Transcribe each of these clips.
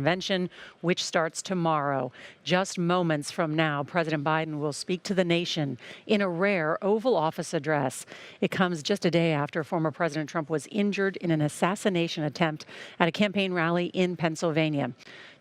convention, which starts tomorrow. Just moments from now, President Biden will speak to the nation in a rare Oval Office address. It comes just a day after former President Trump was injured in an assassination attempt at a campaign rally in Pennsylvania.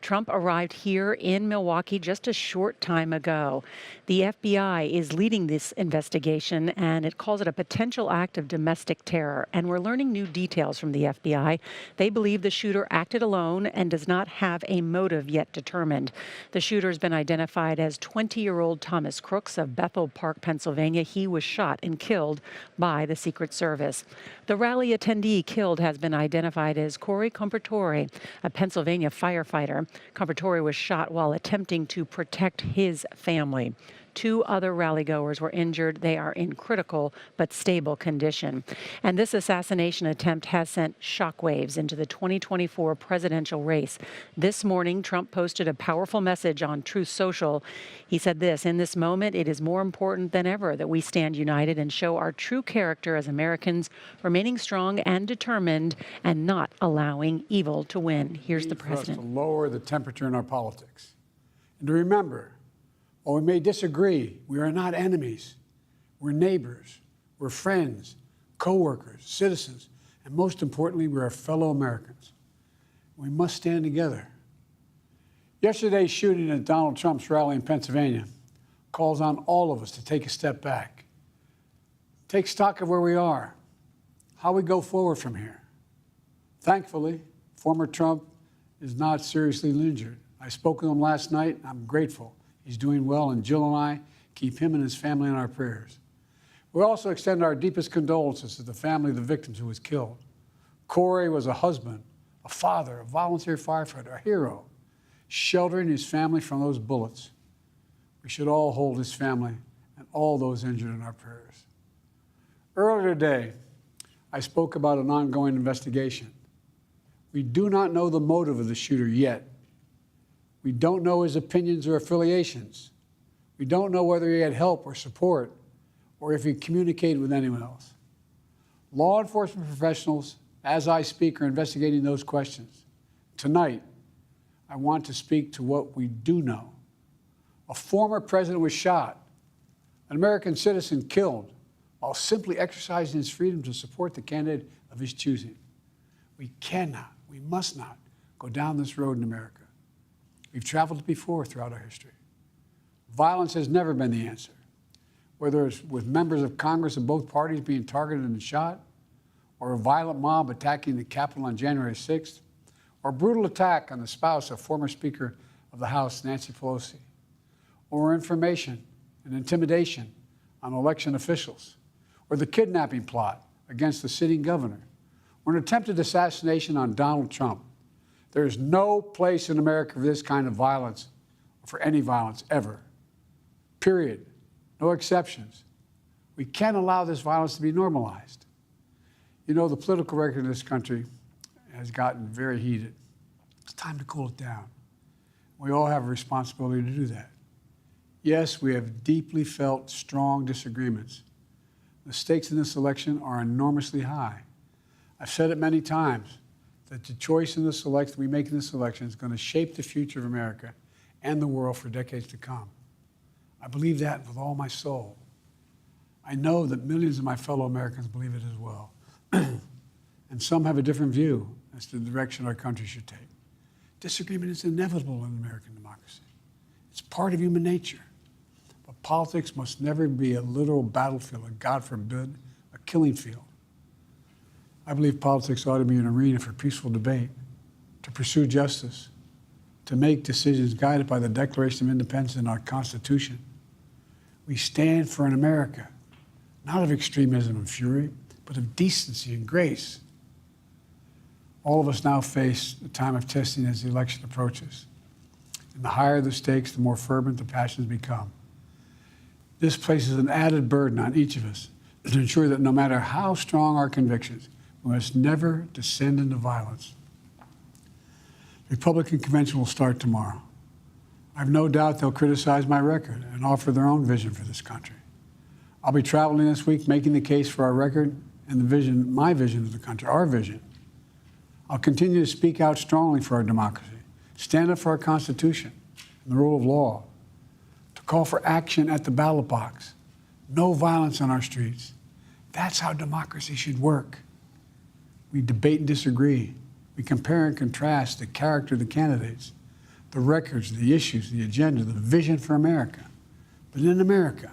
Trump arrived here in Milwaukee just a short time ago. The FBI is leading this investigation, and it calls it a potential act of domestic terror. And we're learning new details from the FBI. They believe the shooter acted alone and does not have a motive yet determined. The shooter has been identified as 20-year-old Thomas Crooks of Bethel Park, Pennsylvania. He was shot and killed by the Secret Service. The rally attendee killed has been identified as Corey Compratore, a Pennsylvania firefighter. Compratore was shot while attempting to protect his family. 2 other rallygoers were injured. They are in critical but stable condition. And this assassination attempt has sent shockwaves into the 2024 presidential race. This morning, Trump posted a powerful message on Truth Social. He said this: "In this moment, it is more important than ever that we stand united and show our true character as Americans, remaining strong and determined and not allowing evil to win." Here's the president. For us to lower the temperature in our politics and to remember, while we may disagree, we are not enemies. We're neighbors, we're friends, co-workers, citizens, and most importantly, we're fellow Americans. We must stand together. Yesterday's shooting at Donald Trump's rally in Pennsylvania calls on all of us to take a step back, take stock of where we are, how we go forward from here. Thankfully, former Trump is not seriously injured. I spoke with him last night. I'm grateful. He's doing well, and Jill and I keep him and his family in our prayers. We also extend our deepest condolences to the family of the victims who was killed. Corey was a husband, a father, a volunteer firefighter, a hero, sheltering his family from those bullets. We should all hold his family and all those injured in our prayers. Earlier today, I spoke about an ongoing investigation. We do not know the motive of the shooter yet. We don't know his opinions or affiliations. We don't know whether he had help or support or if he communicated with anyone else. Law enforcement professionals, as I speak, are investigating those questions. Tonight, I want to speak to what we do know. A former president was shot, an American citizen killed, while simply exercising his freedom to support the candidate of his choosing. We cannot, we must not go down this road in America. We've traveled before throughout our history. Violence has never been the answer, whether it's with members of Congress of both parties being targeted and shot, or a violent mob attacking the Capitol on January 6th, or a brutal attack on the spouse of former Speaker of the House, Nancy Pelosi, or information and intimidation on election officials, or the kidnapping plot against the sitting governor, or an attempted assassination on Donald Trump. There is no place in America for this kind of violence, or for any violence ever. Period. No exceptions. We can't allow this violence to be normalized. You know, the political record in this country has gotten very heated. It's time to cool it down. We all have a responsibility to do that. Yes, we have deeply felt strong disagreements. The stakes in this election are enormously high. I've said it many times, that the choice in this election we make in this election is going to shape the future of America and the world for decades to come. I believe that with all my soul. I know that millions of my fellow Americans believe it as well. And some have a different view as to the direction our country should take. Disagreement is inevitable in American democracy. It's part of human nature. But politics must never be a literal battlefield, and God forbid, a killing field. I believe politics ought to be an arena for peaceful debate, to pursue justice, to make decisions guided by the Declaration of Independence and our Constitution. We stand for an America, not of extremism and fury, but of decency and grace. All of us now face a time of testing as the election approaches. And the higher the stakes, the more fervent the passions become. This places an added burden on each of us to ensure that no matter how strong our convictions, we must never descend into violence. The Republican convention will start tomorrow. I have no doubt they'll criticize my record and offer their own vision for this country. I'll be traveling this week making the case for our record and the vision, my vision of the country, our vision. I'll continue to speak out strongly for our democracy, stand up for our Constitution and the rule of law, to call for action at the ballot box, no violence on our streets. That's how democracy should work. We debate and disagree. We compare and contrast the character of the candidates, the records, the issues, the agenda, the vision for America. But in America,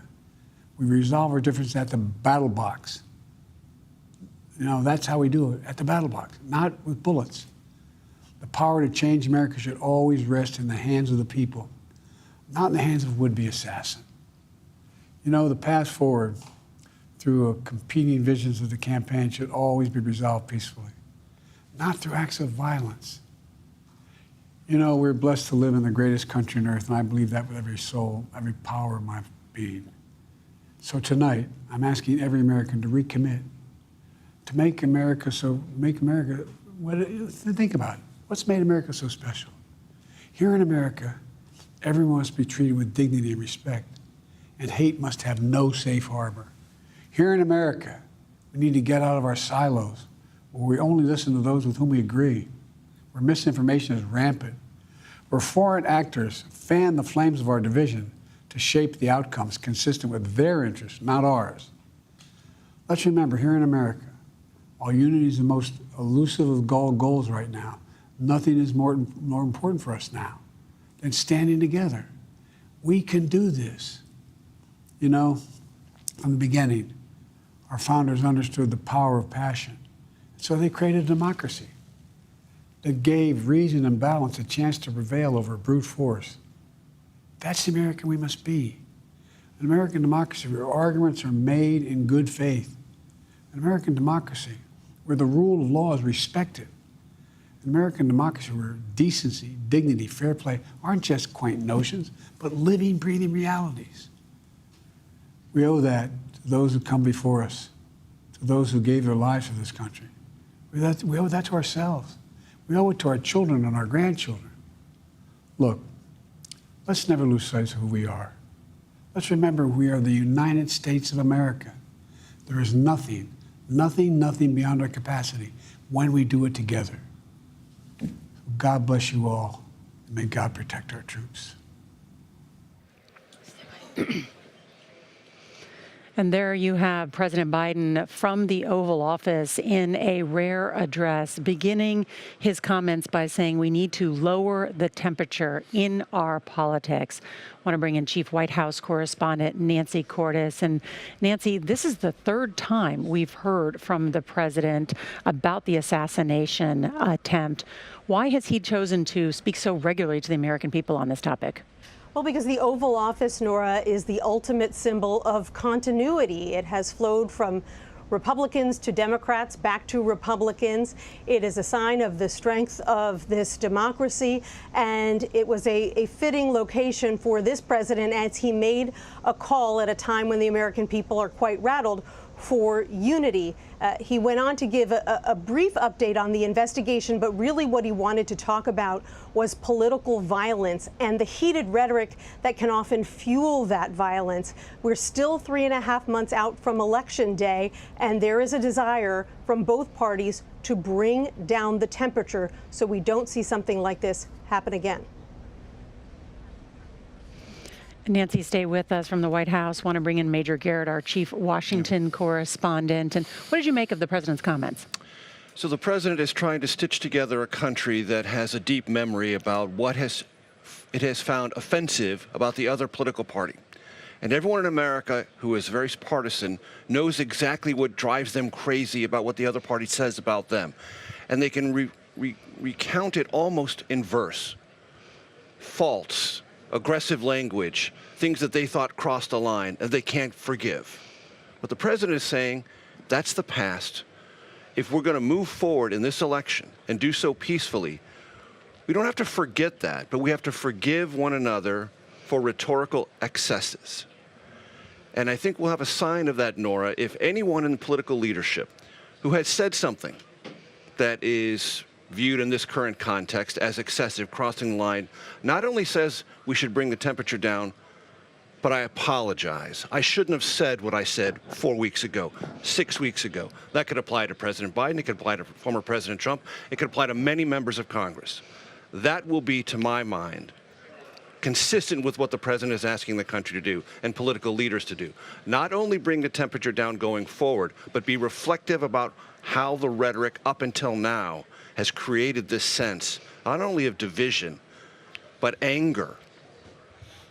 we resolve our differences at the battle box. You know, that's how we do it, at the battle box, not with bullets. The power to change America should always rest in the hands of the people, not in the hands of a would-be assassin. You know, the path forward through competing visions of the campaign should always be resolved peacefully, not through acts of violence. You know, we're blessed to live in the greatest country on earth, and I believe that with every soul, every power of my being. So tonight, I'm asking every American to recommit, to think about it. What's made America so special? Here in America, everyone must be treated with dignity and respect, and hate must have no safe harbor. Here in America, we need to get out of our silos, where we only listen to those with whom we agree, where misinformation is rampant, where foreign actors fan the flames of our division to shape the outcomes consistent with their interests, not ours. Let's remember, here in America, while unity is the most elusive of all goals right now, nothing is more important for us now than standing together. We can do this. You know, from the beginning, our founders understood the power of passion. So they created a democracy that gave reason and balance a chance to prevail over brute force. That's the American we must be. An American democracy where arguments are made in good faith. An American democracy where the rule of law is respected. An American democracy where decency, dignity, fair play aren't just quaint notions, but living, breathing realities. We owe that to those who come before us, to those who gave their lives for this country. We owe that to ourselves. We owe it to our children and our grandchildren. Look, let's never lose sight of who we are. Let's remember we are the United States of America. There is nothing beyond our capacity when we do it together. God bless you all, and may God protect our troops. And there you have President Biden from the Oval Office in a rare address, beginning his comments by saying we need to lower the temperature in our politics. I want to bring in Chief White House correspondent Nancy Cordes. And Nancy, this is the third time we've heard from the president about the assassination attempt. Why has he chosen to speak so regularly to the American people on this topic? Well, because the Oval Office, Nora, is the ultimate symbol of continuity. It has flowed from Republicans to Democrats, back to Republicans. It is a sign of the strength of this democracy, and it was a fitting location for this president as he made a call at a time when the American people are quite rattled for unity. He went on to give a brief update on the investigation, but really what he wanted to talk about was political violence and the heated rhetoric that can often fuel that violence. We're still 3.5 months out from Election Day, and there is a desire from both parties to bring down the temperature so we don't see something like this happen again. Nancy, stay with us from the White House. Want to bring in Major Garrett, our chief Washington correspondent. And what did you make of the president's comments? So the president is trying to stitch together a country that has a deep memory about what it has found offensive about the other political party. And everyone in America who is very partisan knows exactly what drives them crazy about what the other party says about them. And they can recount it almost in verse. Faults, aggressive language, things that they thought crossed a line and they can't forgive. What the president is saying, that's the past. If we're going to move forward in this election and do so peacefully, we don't have to forget that, but we have to forgive one another for rhetorical excesses. And I think we'll have a sign of that, Nora, if anyone in political leadership who has said something that is viewed in this current context as excessive, crossing the line, not only says we should bring the temperature down, but I apologize. I shouldn't have said what I said 4 weeks ago, 6 weeks ago. That could apply to President Biden. It could apply to former President Trump. It could apply to many members of Congress. That will be, to my mind, consistent with what the president is asking the country to do and political leaders to do. Not only bring the temperature down going forward, but be reflective about how the rhetoric up until now has created this sense, not only of division, but anger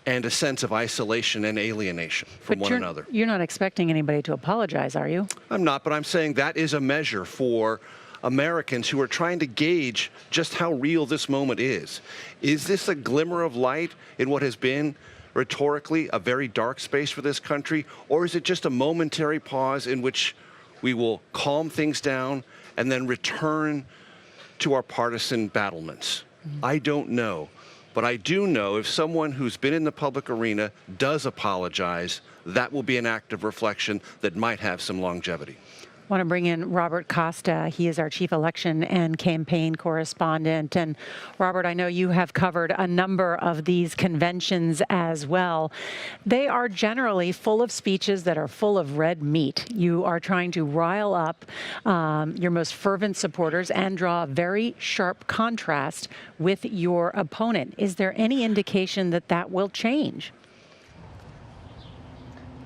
and a sense of isolation and alienation from one another. You're not expecting anybody to apologize, are you? I'm not, but I'm saying that is a measure for Americans who are trying to gauge just how real this moment is. Is this a glimmer of light in what has been rhetorically a very dark space for this country, or is it just a momentary pause in which we will calm things down and then return to our partisan battlements? I don't know. But I do know if someone who's been in the public arena does apologize, that will be an act of reflection that might have some longevity. I want to bring in Robert Costa. He is our chief election and campaign correspondent. And Robert, I know you have covered a number of these conventions as well. They are generally full of speeches that are full of red meat. You are trying to rile up your most fervent supporters and draw a very sharp contrast with your opponent. Is there any indication that that will change?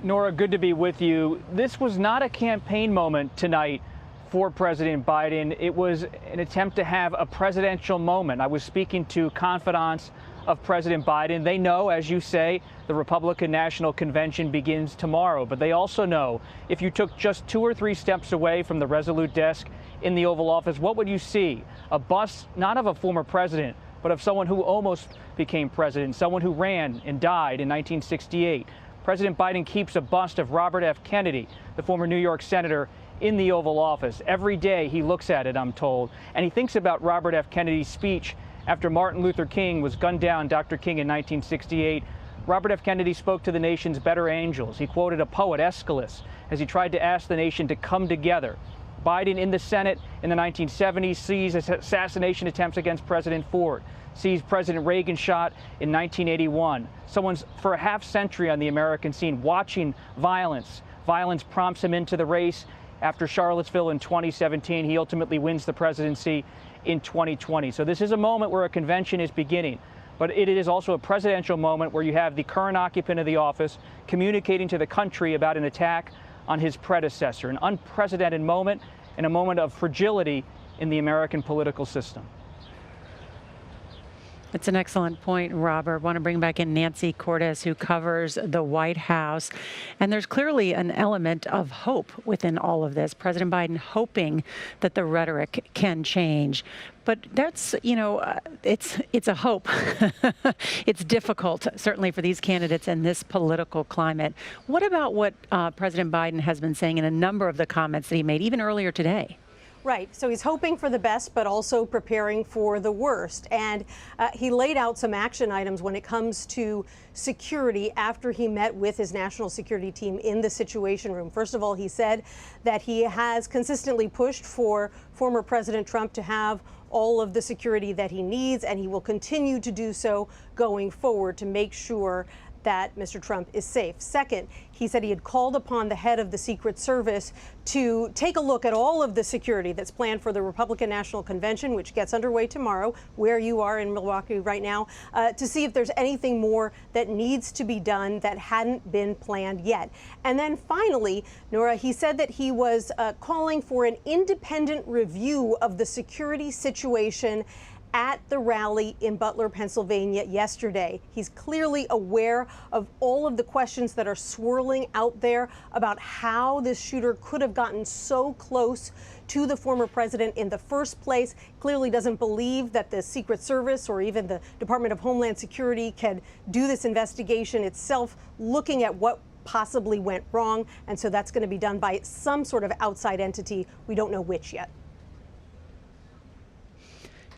Nora, good to be with you. This was not a campaign moment tonight for President Biden. It was an attempt to have a presidential moment. I was speaking to confidants of President Biden. They know, as you say, the Republican National Convention begins tomorrow. But they also know if you took just 2 or 3 steps away from the Resolute desk in the Oval Office, what would you see? A bust not of a former president, but of someone who almost became president, someone who ran and died in 1968. President Biden keeps a bust of Robert F. Kennedy, the former New York senator, in the Oval Office. Every day he looks at it, I'm told, and he thinks about Robert F. Kennedy's speech after Martin Luther King was gunned down, Dr. King, in 1968. Robert F. Kennedy spoke to the nation's better angels. He quoted a poet, Aeschylus, as he tried to ask the nation to come together. Biden in the Senate in the 1970s sees assassination attempts against President Ford, sees President Reagan shot in 1981. Someone's for a half century on the American scene watching violence. Violence prompts him into the race. After Charlottesville in 2017, he ultimately wins the presidency in 2020. So this is a moment where a convention is beginning. But it is also a presidential moment where you have the current occupant of the office communicating to the country about an attack on his predecessor, an unprecedented moment and a moment of fragility in the American political system. It's an excellent point, Robert. I want to bring back in Nancy Cordes, who covers the White House. And there's clearly an element of hope within all of this. President Biden hoping that the rhetoric can change. But that's, it's a hope. It's difficult, certainly for these candidates in this political climate. What about what President Biden has been saying in a number of the comments that he made, even earlier today? Right. So he's hoping for the best, but also preparing for the worst. And he laid out some action items when it comes to security after he met with his national security team in the Situation Room. First of all, he said that he has consistently pushed for former President Trump to have all of the security that he needs, and he will continue to do so going forward to make sure that Mr. Trump is safe. Second, he said he had called upon the head of the Secret Service to take a look at all of the security that's planned for the Republican National Convention, which gets underway tomorrow, where you are in Milwaukee right now, to see if there's anything more that needs to be done that hadn't been planned yet. And then finally, Nora, he said that he was calling for an independent review of the security situation at the rally in Butler, Pennsylvania yesterday. He's clearly aware of all of the questions that are swirling out there about how this shooter could have gotten so close to the former president in the first place. Clearly doesn't believe that the Secret Service or even the Department of Homeland Security can do this investigation itself, looking at what possibly went wrong. And so that's going to be done by some sort of outside entity. We don't know which yet.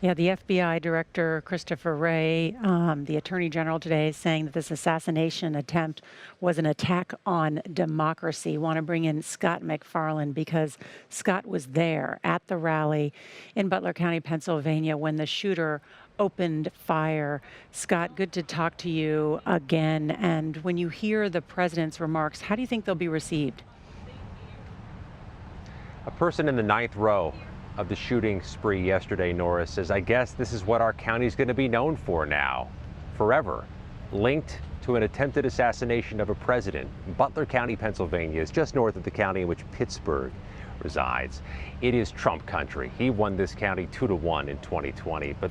Yeah, the FBI Director Christopher Wray, the Attorney General today, is saying that this assassination attempt was an attack on democracy. Want to bring in Scott McFarland because Scott was there at the rally in Butler County, Pennsylvania, when the shooter opened fire. Scott, good to talk to you again. And when you hear the president's remarks, how do you think they'll be received? A person in the 9th row of the shooting spree yesterday, Nora, says, I guess this is what our county's going to be known for now, forever. Linked to an attempted assassination of a president. Butler County, Pennsylvania is just north of the county in which Pittsburgh resides. It is Trump country. He won this county 2-1 in 2020. But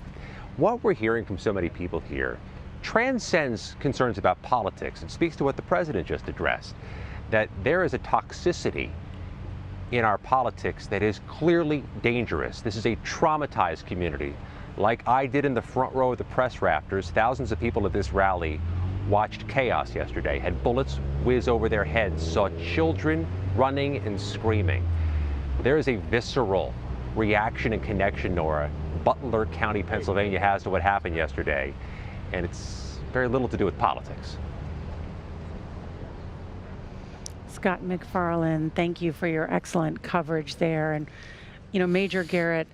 what we're hearing from so many people here transcends concerns about politics and speaks to what the president just addressed, that there is a toxicity in our politics that is clearly dangerous. This is a traumatized community. Like I did in the front row of the press rafters, thousands of people at this rally watched chaos yesterday, had bullets whiz over their heads, saw children running and screaming. There is a visceral reaction and connection, Nora, Butler County, Pennsylvania has to what happened yesterday, and it's very little to do with politics. Scott McFarland, thank you for your excellent coverage there. And, you know, Major Garrett,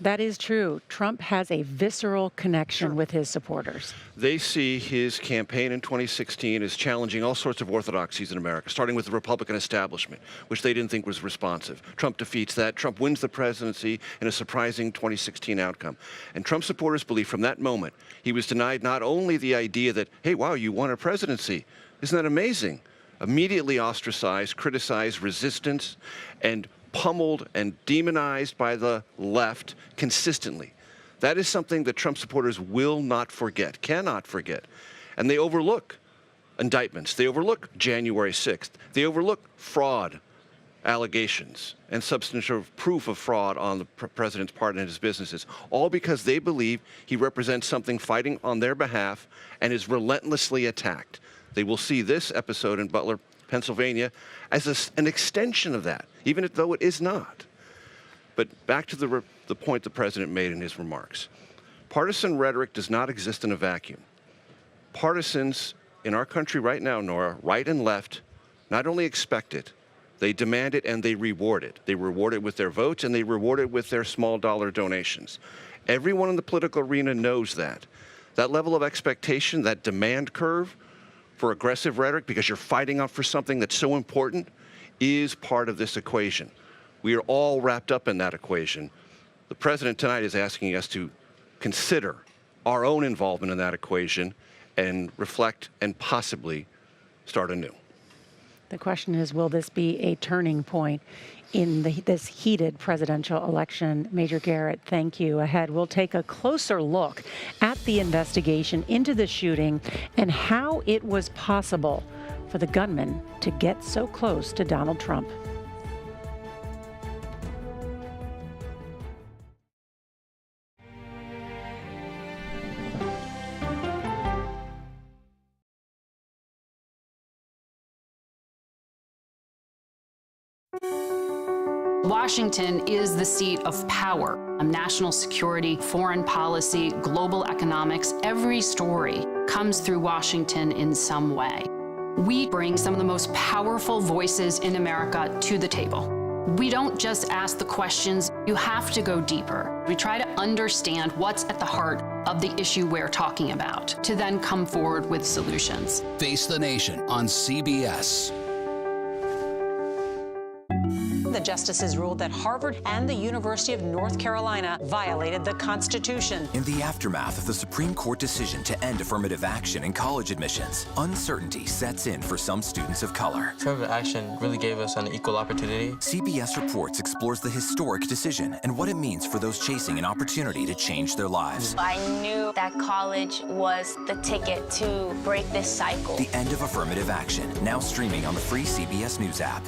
that is true. Trump has a visceral connection with his supporters. They see his campaign in 2016 as challenging all sorts of orthodoxies in America, starting with the Republican establishment, which they didn't think was responsive. Trump defeats that. Trump wins the presidency in a surprising 2016 outcome. And Trump supporters believe from that moment he was denied not only the idea that, hey, wow, you won a presidency. Isn't that amazing? Immediately ostracized, criticized, resistance, and pummeled and demonized by the left consistently. That is something that Trump supporters will not forget, cannot forget. And they overlook indictments. They overlook January 6th. They overlook fraud allegations and substantive proof of fraud on the president's part and his businesses, all because they believe he represents something fighting on their behalf and is relentlessly attacked. They will see this episode in Butler, Pennsylvania, as an extension of that, even though it is not. But back to the point the president made in his remarks. Partisan rhetoric does not exist in a vacuum. Partisans in our country right now, Nora, right and left, not only expect it, they demand it and they reward it. They reward it with their votes and they reward it with their small dollar donations. Everyone in the political arena knows that. That level of expectation, that demand curve, for aggressive rhetoric because you're fighting up for something that's so important is part of this equation. We are all wrapped up in that equation. The president tonight is asking us to consider our own involvement in that equation and reflect and possibly start anew. The question is, will this be a turning point in this heated presidential election? Major Garrett, thank you. Ahead, we'll take a closer look at the investigation into the shooting and how it was possible for the gunman to get so close to Donald Trump. Washington is the seat of power. National security, foreign policy, global economics, every story comes through Washington in some way. We bring some of the most powerful voices in America to the table. We don't just ask the questions, you have to go deeper. We try to understand what's at the heart of the issue we're talking about, to then come forward with solutions. Face the Nation on CBS. The justices ruled that Harvard and the University of North Carolina violated the Constitution. In the aftermath of the Supreme Court decision to end affirmative action in college admissions, uncertainty sets in for some students of color. Affirmative action really gave us an equal opportunity. CBS Reports explores the historic decision and what it means for those chasing an opportunity to change their lives. I knew that college was the ticket to break this cycle. The end of affirmative action, now streaming on the free CBS News app.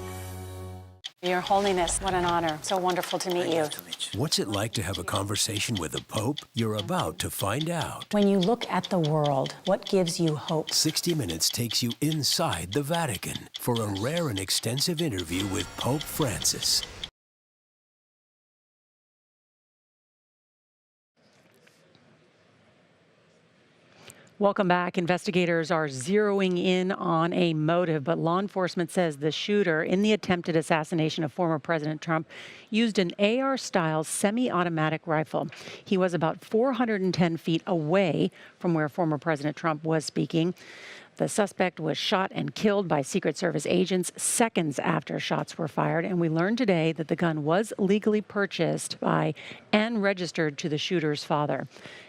Your Holiness, what an honor. So wonderful to meet you. What's it like to have a conversation with the Pope? You're about to find out. When you look at the world, what gives you hope? 60 Minutes takes you inside the Vatican for a rare and extensive interview with Pope Francis. Welcome back. Investigators are zeroing in on a motive, but law enforcement says the shooter in the attempted assassination of former President Trump used an AR-style semi-automatic rifle. He was about 410 feet away from where former President Trump was speaking. The suspect was shot and killed by Secret Service agents seconds after shots were fired. And we learned today that the gun was legally purchased by and registered to the shooter's father.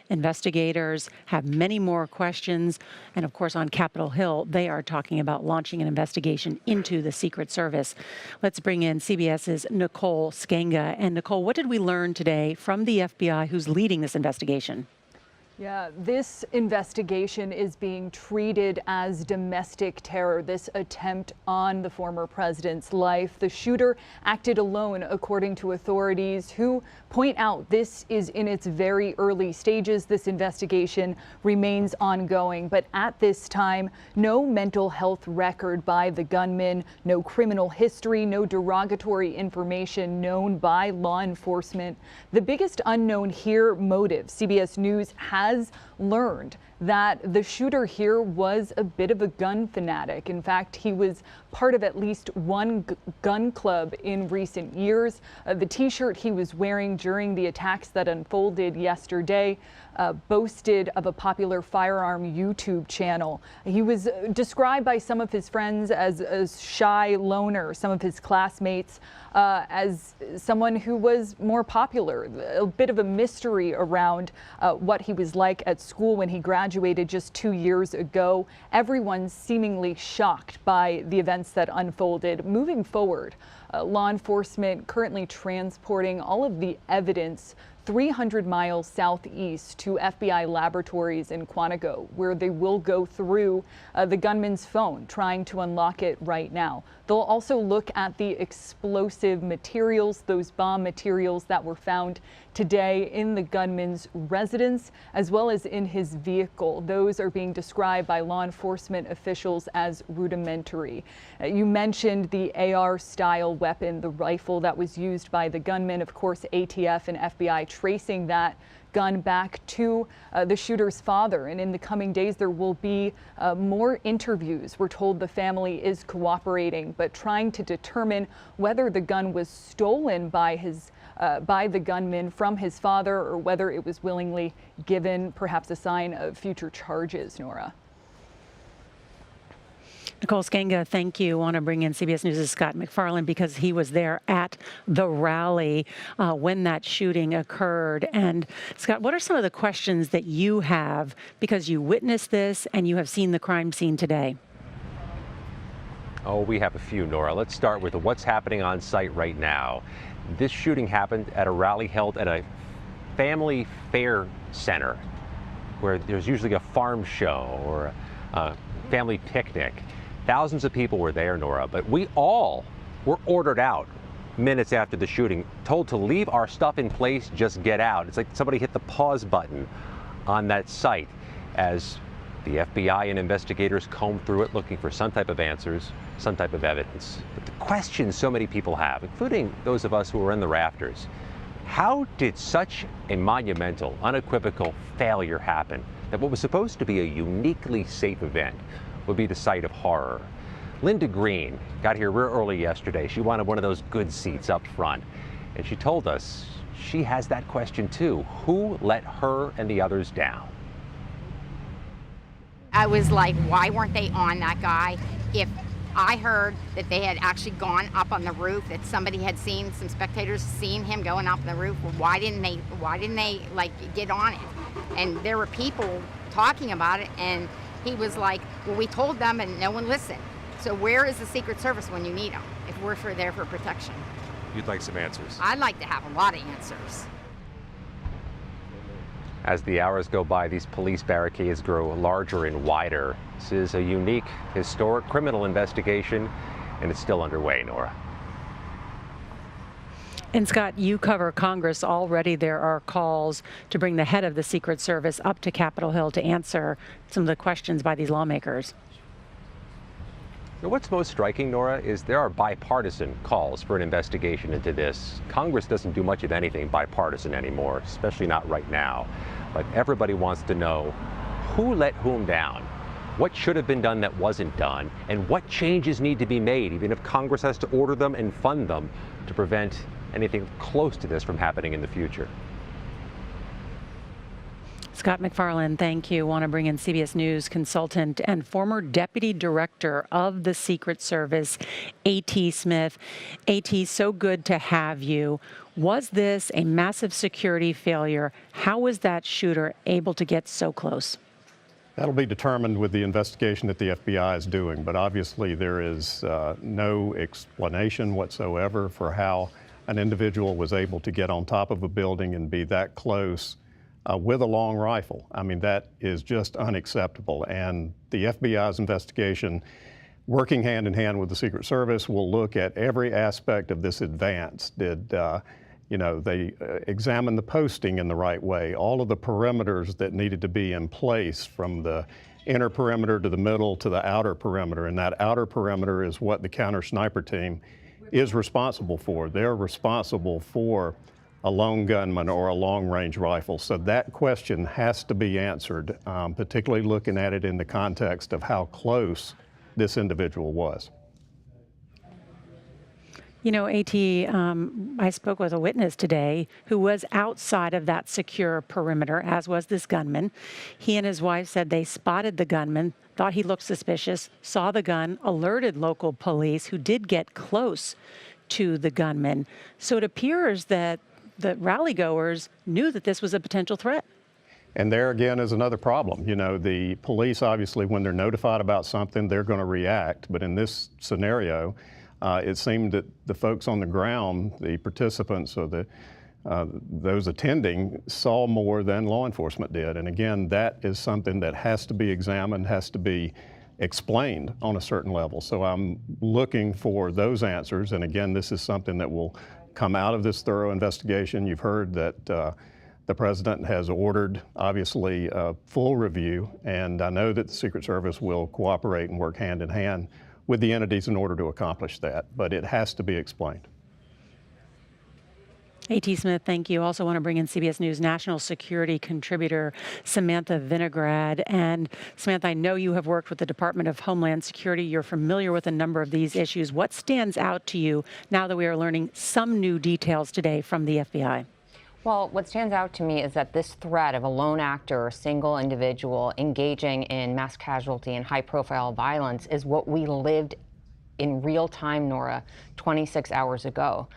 Investigators have many more questions. And of course, on Capitol Hill, they are talking about launching an investigation into the Secret Service. Let's bring in CBS's Nicole Skenga. And Nicole, what did we learn today from the FBI who's leading this investigation? Yeah, this investigation is being treated as domestic terror, this attempt on the former president's life. The shooter acted alone, according to authorities who point out this is in its very early stages. This investigation remains ongoing, but at this time, no mental health record by the gunman, no criminal history, no derogatory information known by law enforcement. The biggest unknown here, motive. CBS News has learned that the shooter here was a bit of a gun fanatic. In fact, he was part of at least one gun club in recent years. The T-shirt he was wearing during the attacks that unfolded yesterday boasted of a popular firearm YouTube channel. He was described by some of his friends as a shy loner, some of his classmates as someone who was more popular. A bit of a mystery around what he was like at school when he graduated just 2 years ago. Everyone's seemingly shocked by the events that unfolded. Moving forward, law enforcement currently transporting all of the evidence 300 miles southeast to FBI laboratories in Quantico, where they will go through the gunman's phone, trying to unlock it right now. They'll also look at the explosive materials, those bomb materials that were found today in the gunman's residence, as well as in his vehicle. Those are being described by law enforcement officials as rudimentary. You mentioned the AR-style weapon, the rifle that was used by the gunman. Of course, ATF and FBI tracing that gun back to the shooter's father. And in the coming days, there will be more interviews. We're told the family is cooperating, but trying to determine whether the gun was stolen by the gunman from his father or whether it was willingly given, perhaps a sign of future charges, Nora. Nicole Skenga, thank you. I want to bring in CBS News' Scott McFarland because he was there at the rally when that shooting occurred. And Scott, what are some of the questions that you have because you witnessed this and you have seen the crime scene today? Oh, we have a few, Nora. Let's start with what's happening on site right now. This shooting happened at a rally held at a family fair center where there's usually a farm show or a family picnic. Thousands of people were there, Nora, but we all were ordered out minutes after the shooting, told to leave our stuff in place, just get out. It's like somebody hit the pause button on that site as the FBI and investigators combed through it looking for some type of answers, some type of evidence. But the questions so many people have, including those of us who were in the rafters, how did such a monumental, unequivocal failure happen that what was supposed to be a uniquely safe event would be the site of horror? Linda Green got here real early yesterday. She wanted one of those good seats up front. And she told us she has that question too. Who let her and the others down? I was like, why weren't they on that guy? If I heard that they had actually gone up on the roof, that somebody had seen, some spectators seen him going up on the roof, well, why didn't they like get on it? And there were people talking about it, and he was like, well, we told them and no one listened. So where is the Secret Service when you need them, if we're there for protection? You'd like some answers. I'd like to have a lot of answers. As the hours go by, these police barricades grow larger and wider. This is a unique, historic criminal investigation, and it's still underway, Nora. And Scott, you cover Congress. Already there are calls to bring the head of the Secret Service up to Capitol Hill to answer some of the questions by these lawmakers. Now, what's most striking, Nora, is there are bipartisan calls for an investigation into this. Congress doesn't do much of anything bipartisan anymore, especially not right now. But everybody wants to know who let whom down, what should have been done that wasn't done, and what changes need to be made, even if Congress has to order them and fund them to prevent anything close to this from happening in the future. Scott McFarland, thank you. Want to bring in CBS News consultant and former deputy director of the Secret Service, A.T. Smith. A.T., so good to have you. Was this a massive security failure? How was that shooter able to get so close? That'll be determined with the investigation that the FBI is doing, but obviously there is no explanation whatsoever for how an individual was able to get on top of a building and be that close with a long rifle. I mean, that is just unacceptable. And the FBI's investigation, working hand in hand with the Secret Service, will look at every aspect of this advance. Did they examined the posting in the right way, all of the perimeters that needed to be in place from the inner perimeter to the middle to the outer perimeter. And that outer perimeter is what the counter sniper team is responsible for. They're responsible for a lone gunman or a long-range rifle. So that question has to be answered, particularly looking at it in the context of how close this individual was. You know, A.T., I spoke with a witness today who was outside of that secure perimeter, as was this gunman. He and his wife said they spotted the gunman, thought he looked suspicious, saw the gun, alerted local police, who did get close to the gunman. So it appears that the rally-goers knew that this was a potential threat. And there again is another problem. You know, the police, obviously, when they're notified about something, they're going to react. But in this scenario, it seemed that the folks on the ground, the participants or those attending, saw more than law enforcement did. And again, that is something that has to be examined, has to be explained on a certain level. So I'm looking for those answers. And again, this is something that will come out of this thorough investigation. You've heard that the president has ordered, obviously, a full review. And I know that the Secret Service will cooperate and work hand in hand with the entities in order to accomplish that, but it has to be explained. A.T. Smith, thank you. Also want to bring in CBS News national security contributor Samantha Vinograd. And Samantha, I know you have worked with the Department of Homeland Security. You're familiar with a number of these issues. What stands out to you now that we are learning some new details today from the FBI? Well, what stands out to me is that this threat of a lone actor or single individual engaging in mass casualty and high-profile violence is what we lived in real time, Nora, 26 hours ago.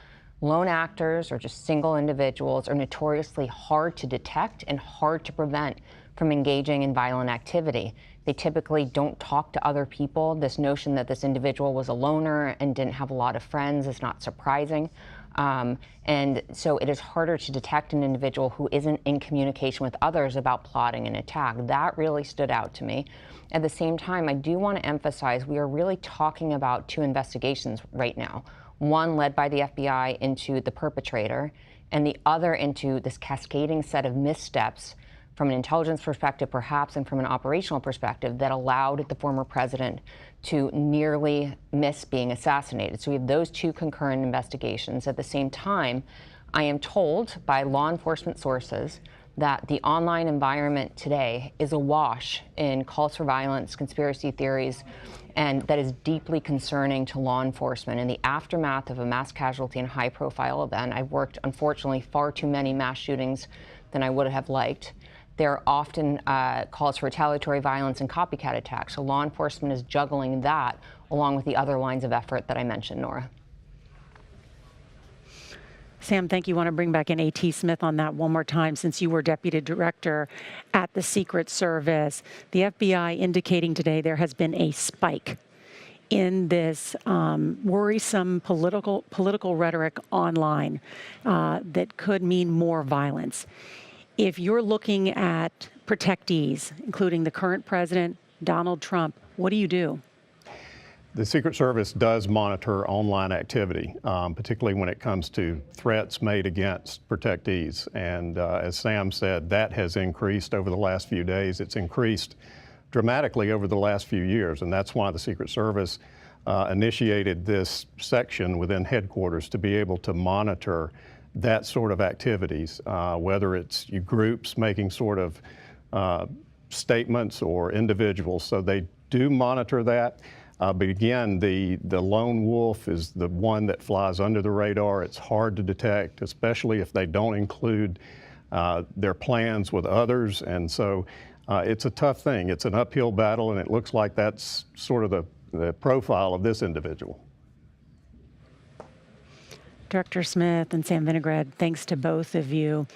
Lone actors or just single individuals are notoriously hard to detect and hard to prevent from engaging in violent activity. They typically don't talk to other people. This notion that this individual was a loner and didn't have a lot of friends is not surprising. And so it is harder to detect an individual who isn't in communication with others about plotting an attack. That really stood out to me. At the same time, I do want to emphasize we are really talking about two investigations right now. One led by the FBI into the perpetrator, and the other into this cascading set of missteps from an intelligence perspective, perhaps, and from an operational perspective that allowed the former president to nearly miss being assassinated. So we have those two concurrent investigations. At the same time, I am told by law enforcement sources that the online environment today is awash in calls for violence, conspiracy theories, and that is deeply concerning to law enforcement. In the aftermath of a mass casualty and high-profile event, I've worked, unfortunately, far too many mass shootings than I would have liked. There are often calls for retaliatory violence and copycat attacks. So law enforcement is juggling that along with the other lines of effort that I mentioned, Nora. Sam, thank you. I want to bring back in A.T. Smith on that one more time, since you were deputy director at the Secret Service. The FBI indicating today there has been a spike in this worrisome political rhetoric online that could mean more violence. If you're looking at protectees, including the current president, Donald Trump, what do you do? The Secret Service does monitor online activity, particularly when it comes to threats made against protectees. And as Sam said, that has increased over the last few days. It's increased dramatically over the last few years. And that's why the Secret Service initiated this section within headquarters to be able to monitor that sort of activities, whether it's groups making sort of statements or individuals. So they do monitor that. But again, the lone wolf is the one that flies under the radar. It's hard to detect, especially if they don't include their plans with others. And so it's a tough thing. It's an uphill battle, and it looks like that's sort of the profile of this individual. Director Smith and Sam Vinograd, thanks to both of you.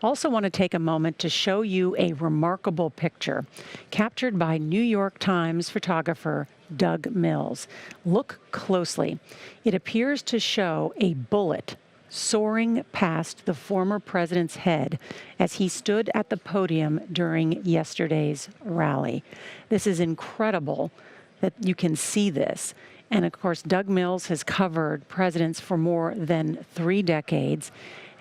Also want to take a moment to show you a remarkable picture captured by New York Times photographer Doug Mills. Look closely. It appears to show a bullet soaring past the former president's head as he stood at the podium during yesterday's rally. This is incredible that you can see this. And of course, Doug Mills has covered presidents for more than 3 decades.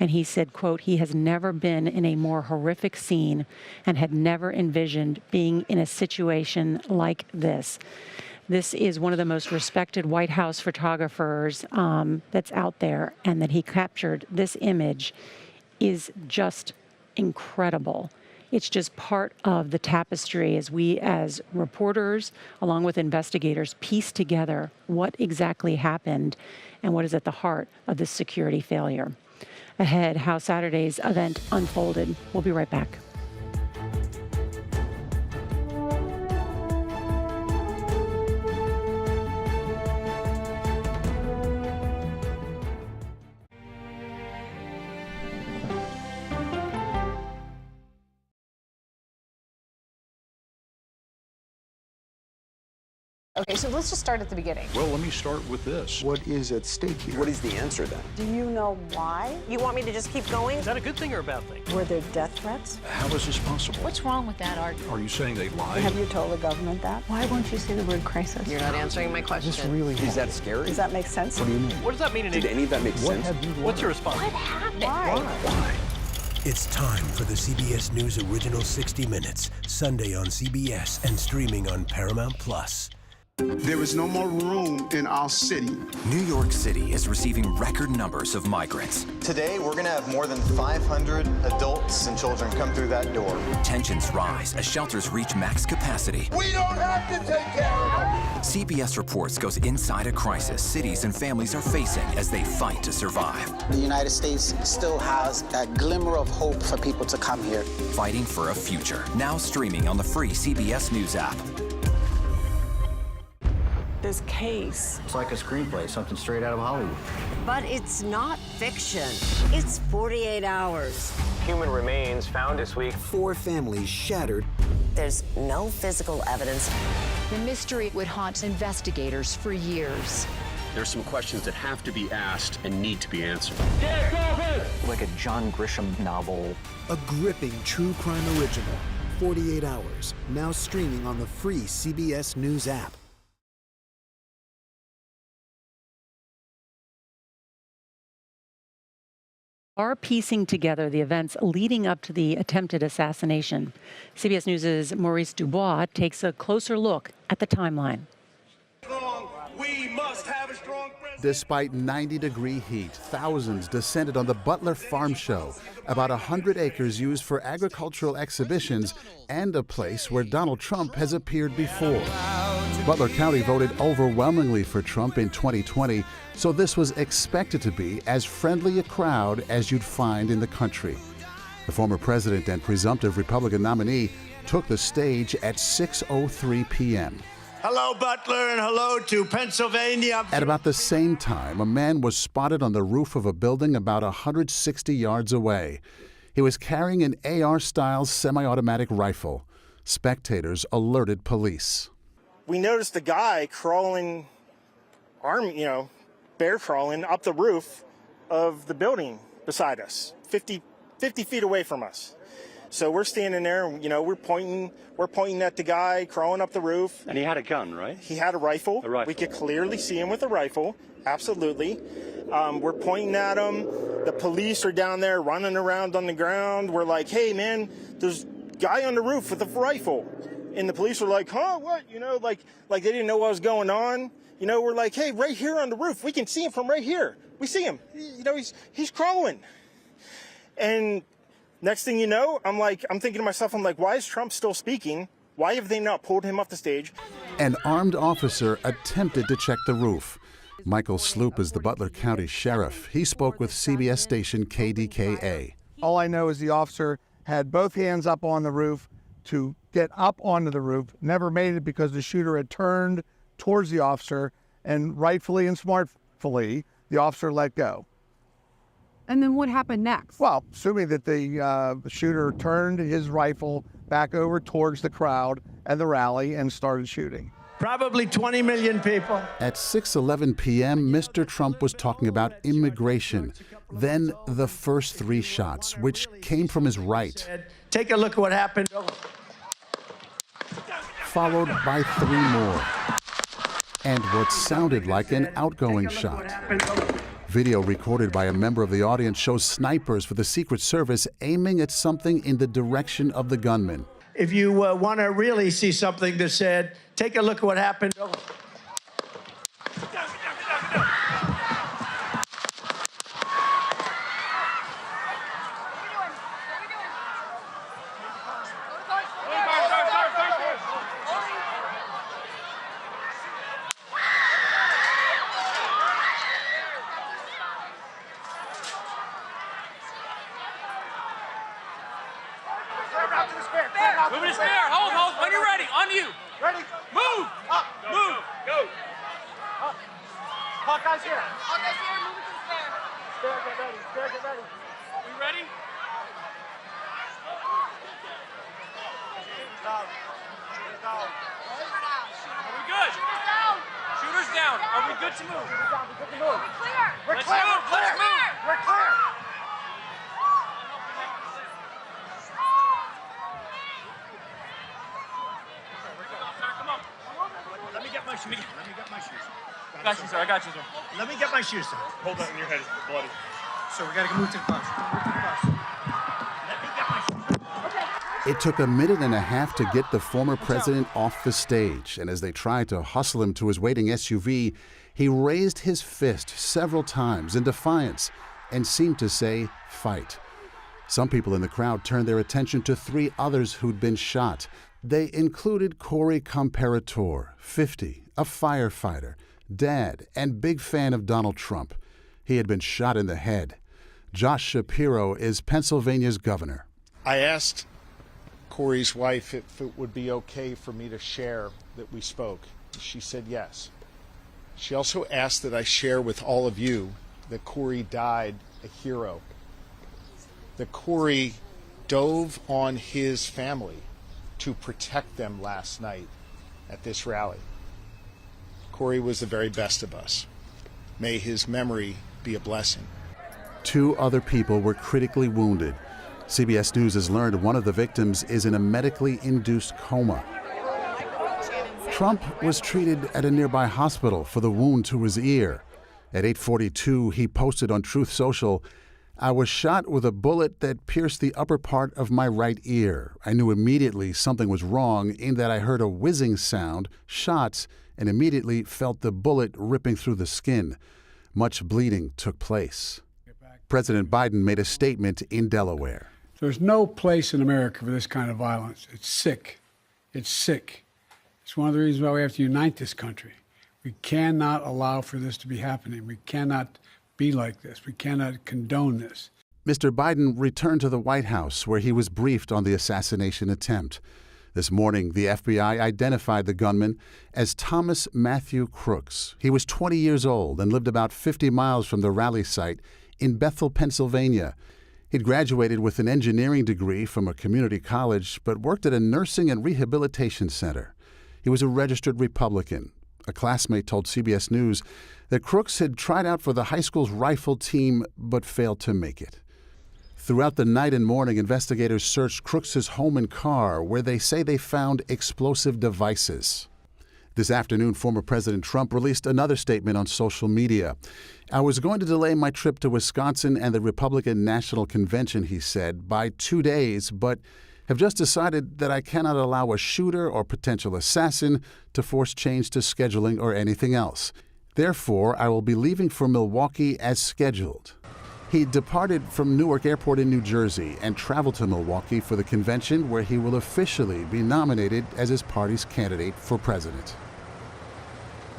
And he said, quote, he has never been in a more horrific scene and had never envisioned being in a situation like this. This is one of the most respected White House photographers that's out there, and that he captured this image is just incredible. It's just part of the tapestry as we, as reporters, along with investigators, piece together what exactly happened and what is at the heart of this security failure. Ahead, how Saturday's event unfolded. We'll be right back. Okay, so let's just start at the beginning. Well, let me start with this. What is at stake here? What is the answer then? Do you know why? You want me to just keep going? Is that a good thing or a bad thing? Were there death threats? How is this possible? What's wrong with that argument? Are you saying they lied? Have you told the government that? Why won't you say the word crisis? You're not answering my question. Is that scary? Does that make sense? What do you mean? What does that mean in English? Did any of that make sense? What's your response? What happened? Why? It's time for the CBS News Original 60 Minutes, Sunday on CBS and streaming on Paramount+. There is no more room in our city. New York City is receiving record numbers of migrants. Today, we're going to have more than 500 adults and children come through that door. Tensions rise as shelters reach max capacity. We don't have to take care of them. CBS Reports goes inside a crisis cities and families are facing as they fight to survive. The United States still has that glimmer of hope for people to come here. Fighting for a future. Now streaming on the free CBS News app. This case. It's like a screenplay, something straight out of Hollywood. But it's not fiction. It's 48 hours. Human remains found this week. 4 families shattered. There's no physical evidence. The mystery would haunt investigators for years. There's some questions that have to be asked and need to be answered. Like a John Grisham novel. A gripping true crime original. 48 hours. Now streaming on the free CBS News app. Are piecing together the events leading up to the attempted assassination. CBS News' Maurice Dubois takes a closer look at the timeline. Despite 90-degree heat, thousands descended on the Butler Farm Show, about 100 acres used for agricultural exhibitions and a place where Donald Trump has appeared before. Butler County voted overwhelmingly for Trump in 2020, so this was expected to be as friendly a crowd as you'd find in the country. The former president and presumptive Republican nominee took the stage at 6:03 p.m. Hello, Butler, and hello to Pennsylvania. At about the same time, a man was spotted on the roof of a building about 160 yards away. He was carrying an AR-style semi-automatic rifle. Spectators alerted police. We noticed a guy crawling, bear crawling up the roof of the building beside us, 50 feet away from us. So we're standing there, we're pointing at the guy crawling up the roof. And he had a gun, right? He had a rifle. We could clearly see him with a rifle, absolutely. We're pointing at him. The police are down there running around on the ground. We're like, hey, man, there's a guy on the roof with a rifle. And the police were like, huh, what? Like they didn't know what was going on. We're like, hey, right here on the roof. We can see him from right here. We see him. He's crawling. And next thing you know, I'm thinking to myself, why is Trump still speaking? Why have they not pulled him off the stage? An armed officer attempted to check the roof. Michael Sloop is the Butler County Sheriff. He spoke with CBS station KDKA. All I know is the officer had both hands up on the roof to get up onto the roof, never made it because the shooter had turned towards the officer, and rightfully and smartfully, the officer let go. And then what happened next? Well, assuming that the shooter turned his rifle back over towards the crowd and the rally and started shooting. Probably 20 million people. At 6:11 p.m., Mr. Trump was talking about immigration. Then the first 3 shots, which came from his right. Take a look at what happened. Followed by 3 more. And what sounded like an outgoing shot. Video recorded by a member of the audience shows snipers for the Secret Service aiming at something in the direction of the gunman. If you want to really see something that said, take a look at what happened. Moving to spare. Hold. When you're ready. On you. Ready. Move. Up. Move. Go. Up. Hawkeye's here. Hawkeye's here. Move it to the spare. Spare, get ready. Spare, get ready. We ready? Are we good? Shooter's down. Shooter's down. Are we good to move? Shooter's down. We're good to move. We're clear. Let's move. Let's move. We're clear. Let me get my shoes. I got you, sir. I got you, sir. Let me get my shoes, sir. Hold that in your head. It's bloody. So we got to move to the bus. Let me get my shoes. It took a minute and a half to get the former president off the stage, and as they tried to hustle him to his waiting SUV, he raised his fist several times in defiance and seemed to say, "Fight." Some people in the crowd turned their attention to 3 others who'd been shot. They included Corey Comparator, 50, a firefighter, dad, and big fan of Donald Trump. He had been shot in the head. Josh Shapiro is Pennsylvania's governor. I asked Corey's wife if it would be okay for me to share that we spoke. She said yes. She also asked that I share with all of you that Corey died a hero. That Corey dove on his family to protect them last night at this rally. Corey was the very best of us. May his memory be a blessing. 2 other people were critically wounded. CBS News has learned one of the victims is in a medically induced coma. Trump was treated at a nearby hospital for the wound to his ear. At 8:42, he posted on Truth Social, "I was shot with a bullet that pierced the upper part of my right ear. I knew immediately something was wrong in that I heard a whizzing sound, shots, and immediately felt the bullet ripping through the skin. Much bleeding took place." President Biden made a statement in Delaware. There's no place in America for this kind of violence. It's sick. It's sick. It's one of the reasons why we have to unite this country. We cannot allow for this to be happening. We cannot be like this. We cannot condone this. Mr. Biden returned to the White House, where he was briefed on the assassination attempt. This morning, the FBI identified the gunman as Thomas Matthew Crooks. He was 20 years old and lived about 50 miles from the rally site in Bethel, Pennsylvania. He'd graduated with an engineering degree from a community college, but worked at a nursing and rehabilitation center. He was a registered Republican. A classmate told CBS News that Crooks had tried out for the high school's rifle team but failed to make it. Throughout the night and morning, investigators searched Crooks' home and car, where they say they found explosive devices. This afternoon, former President Trump released another statement on social media. "I was going to delay my trip to Wisconsin and the Republican National Convention," he said, "by 2 days, but have just decided that I cannot allow a shooter or potential assassin to force change to scheduling or anything else. Therefore, I will be leaving for Milwaukee as scheduled." He departed from Newark Airport in New Jersey and traveled to Milwaukee for the convention, where he will officially be nominated as his party's candidate for president.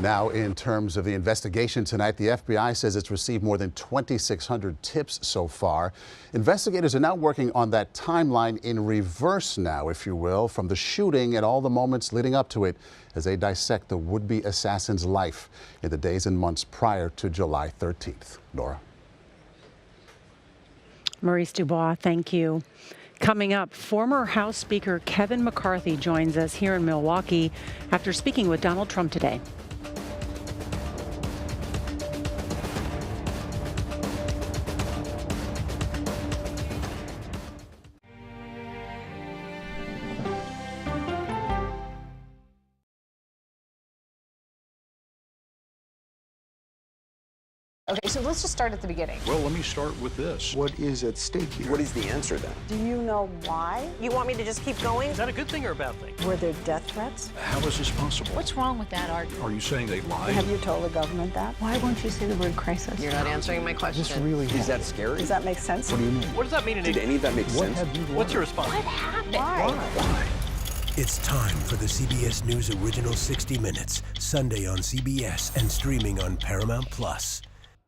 Now, in terms of the investigation tonight, the FBI says it's received more than 2,600 tips so far. Investigators are now working on that timeline in reverse now, if you will, from the shooting and all the moments leading up to it as they dissect the would-be assassin's life in the days and months prior to July 13th. Nora. Maurice Dubois, thank you. Coming up, former House Speaker Kevin McCarthy joins us here in Milwaukee after speaking with Donald Trump today. Okay, so let's just start at the beginning. Well, let me start with this. What is at stake here? What is the answer then? Do you know why? You want me to just keep going? Is that a good thing or a bad thing? Were there death threats? How is this possible? What's wrong with that argument? Are you saying they lied? Have you told the government that? Why won't you say the word crisis? You're not answering my question. This really Is that scary? Does that make sense? What do you mean? What does that mean in Did any of that make sense? What's your response? What happened? Why? It's time for the CBS News Original 60 Minutes, Sunday on CBS and streaming on Paramount+.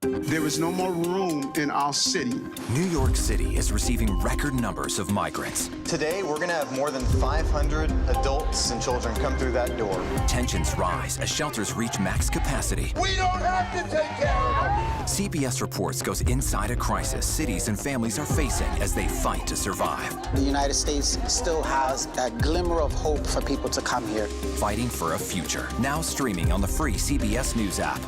There is no more room in our city. New York City is receiving record numbers of migrants. Today, we're going to have more than 500 adults and children come through that door. Tensions rise as shelters reach max capacity. We don't have to take care of them. CBS Reports goes inside a crisis cities and families are facing as they fight to survive. The United States still has that glimmer of hope for people to come here. Fighting for a future. Now streaming on the free CBS News app.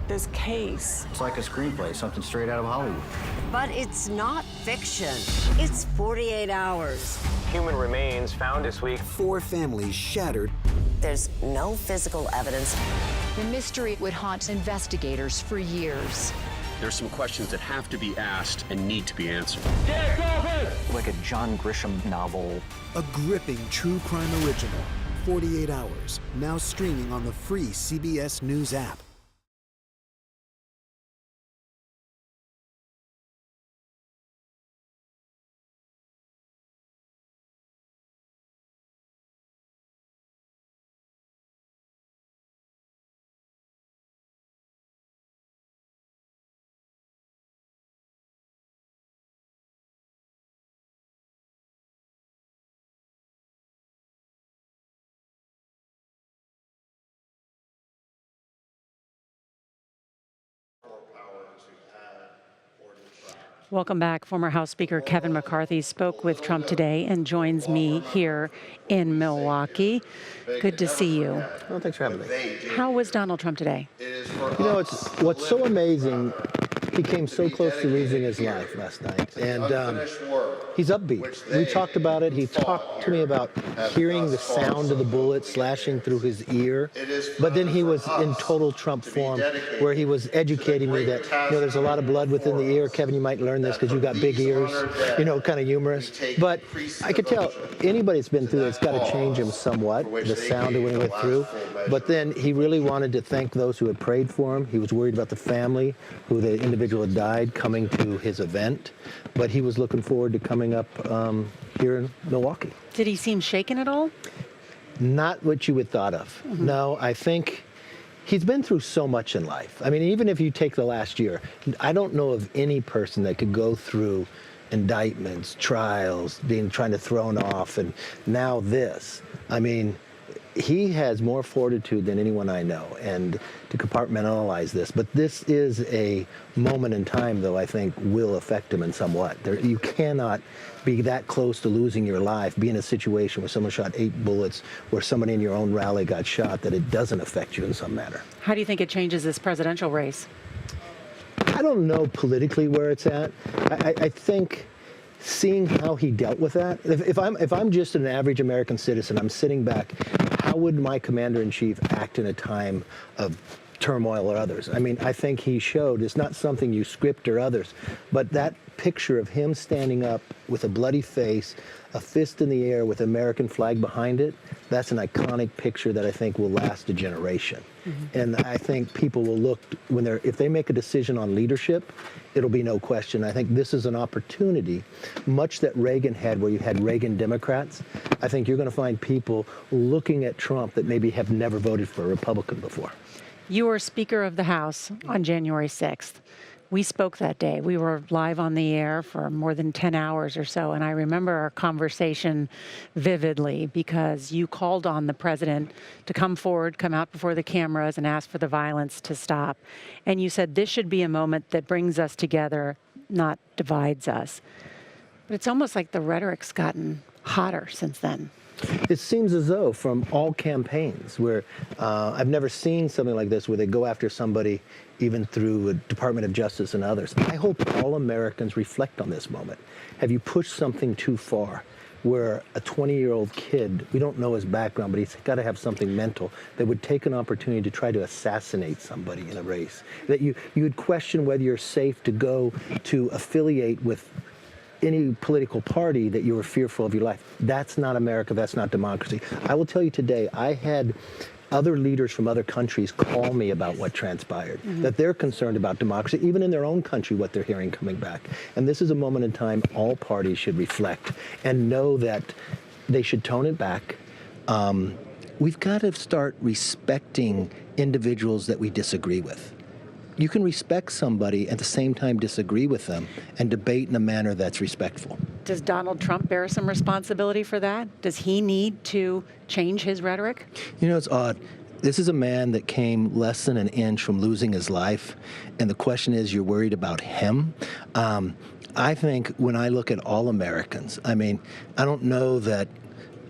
This case. It's like a screenplay, something straight out of Hollywood. But it's not fiction. It's 48 hours. Human remains found this week. 4 families shattered. There's no physical evidence. The mystery would haunt investigators for years. There's some questions that have to be asked and need to be answered. Like a John Grisham novel. A gripping true crime original. 48 Hours. Now streaming on the free CBS News app. Welcome back. Former House Speaker Kevin McCarthy spoke with Trump today and joins me here in Milwaukee. Good to see you. Well, thanks for having me. How was Donald Trump today? You know, what's so amazing, he came so close to losing his life last night. And he's upbeat. We talked about it. He talked to me about hearing the sound of the bullet slashing through his ear. But then he was in total Trump form, where he was educating me that, you know, there's a lot of blood within the ear. Kevin, you might learn this because you got big ears, you know, kind of humorous. But I could tell anybody that's been through it, it's got to change him somewhat, the sound of when he went through. But then he really wanted to thank those who had prayed for him. He was worried about the family, who the individual had died, coming to his event. But he was looking forward to coming up here in Milwaukee. Did he seem shaken at all? Not what you would thought of. No, I think he's been through so much in life. I mean, even if you take the last year, I don't know of any person that could go through indictments, trials, trying to thrown off, and now this. I mean, he has more fortitude than anyone I know, and to compartmentalize this. But this is a moment in time, though, I think will affect him in somewhat. You cannot be that close to losing your life, be in a situation where someone shot 8 bullets, where somebody in your own rally got shot, that it doesn't affect you in some manner. How do you think it changes this presidential race? I don't know politically where it's at. I think seeing how he dealt with that, if I'm just an average American citizen, I'm sitting back, how would my commander-in-chief act in a time of turmoil or others. I mean, I think he showed it's not something you script or others, but that picture of him standing up with a bloody face, a fist in the air with American flag behind it, that's an iconic picture that I think will last a generation. And I think people will look if they make a decision on leadership, it'll be no question. I think this is an opportunity, much that Reagan had, where you had Reagan Democrats. I think you're going to find people looking at Trump that maybe have never voted for a Republican before. You were Speaker of the House on January 6th. We spoke that day. We were live on the air for more than 10 hours or so, and I remember our conversation vividly because you called on the president to come forward, come out before the cameras and ask for the violence to stop. And you said this should be a moment that brings us together, not divides us. But it's almost like the rhetoric's gotten hotter since then. It seems as though from all campaigns where I've never seen something like this where they go after somebody even through the Department of Justice and others. I hope all Americans reflect on this moment. Have you pushed something too far where a 20-year-old kid, we don't know his background, but he's got to have something mental, that would take an opportunity to try to assassinate somebody in a race? That you would question whether you're safe to go to affiliate with any political party that you were fearful of your life. That's not America. That's not democracy. I will tell you today, I had other leaders from other countries call me about what transpired, that they're concerned about democracy, even in their own country, what they're hearing coming back. And this is a moment in time all parties should reflect and know that they should tone it back. We've got to start respecting individuals that we disagree with. You can respect somebody at the same time disagree with them and debate in a manner that's respectful. Does Donald Trump bear some responsibility for that? Does he need to change his rhetoric? You know, it's odd. This is a man that came less than an inch from losing his life, and the question is, you're worried about him? I think when I look at all Americans, I mean, I don't know that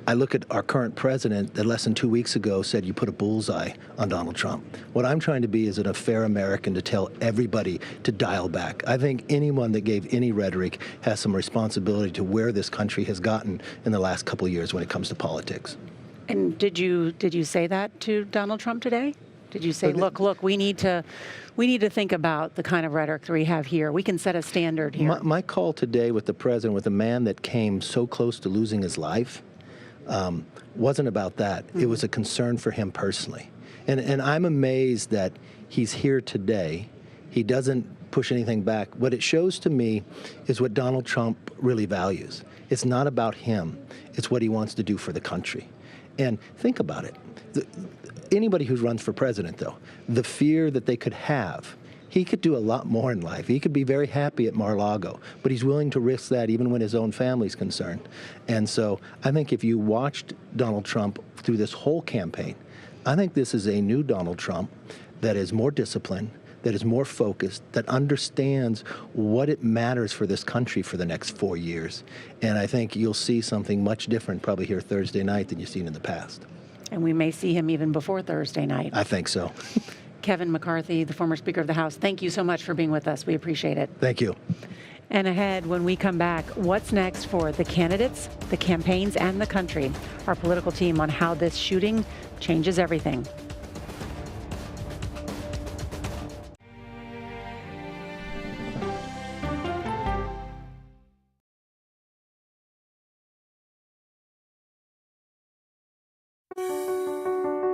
I look at our current president that less than 2 weeks ago said you put a bullseye on Donald Trump. What I'm trying to be is a fair American to tell everybody to dial back. I think anyone that gave any rhetoric has some responsibility to where this country has gotten in the last couple of years when it comes to politics. And did you say that to Donald Trump today? Did you say, look, we need to think about the kind of rhetoric that we have here. We can set a standard here. My call today with the president, with a man that came so close to losing his life, wasn't about that. It was a concern for him personally. And I'm amazed that he's here today. He doesn't push anything back. What it shows to me is what Donald Trump really values. It's not about him. It's what he wants to do for the country. And think about it. Anybody who runs for president, though, the fear that they could have, he could do a lot more in life. He could be very happy at Mar-a-Lago, but he's willing to risk that even when his own family's concerned. And so I think if you watched Donald Trump through this whole campaign, I think this is a new Donald Trump that is more disciplined, that is more focused, that understands what it matters for this country for the next 4 years. And I think you'll see something much different probably here Thursday night than you've seen in the past. And we may see him even before Thursday night. I think so. Kevin McCarthy, the former Speaker of the House, thank you so much for being with us. We appreciate it. Thank you. And ahead, when we come back, what's next for the candidates, the campaigns, and the country? Our political team on how this shooting changes everything.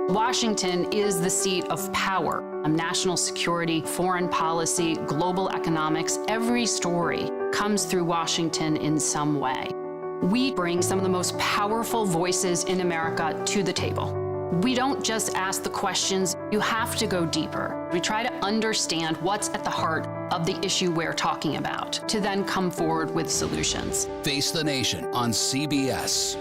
Washington is the seat of power. National security, foreign policy, global economics, every story comes through Washington in some way. We bring some of the most powerful voices in America to the table. We don't just ask the questions, you have to go deeper. We try to understand what's at the heart of the issue we're talking about, to then come forward with solutions. Face the Nation on CBS.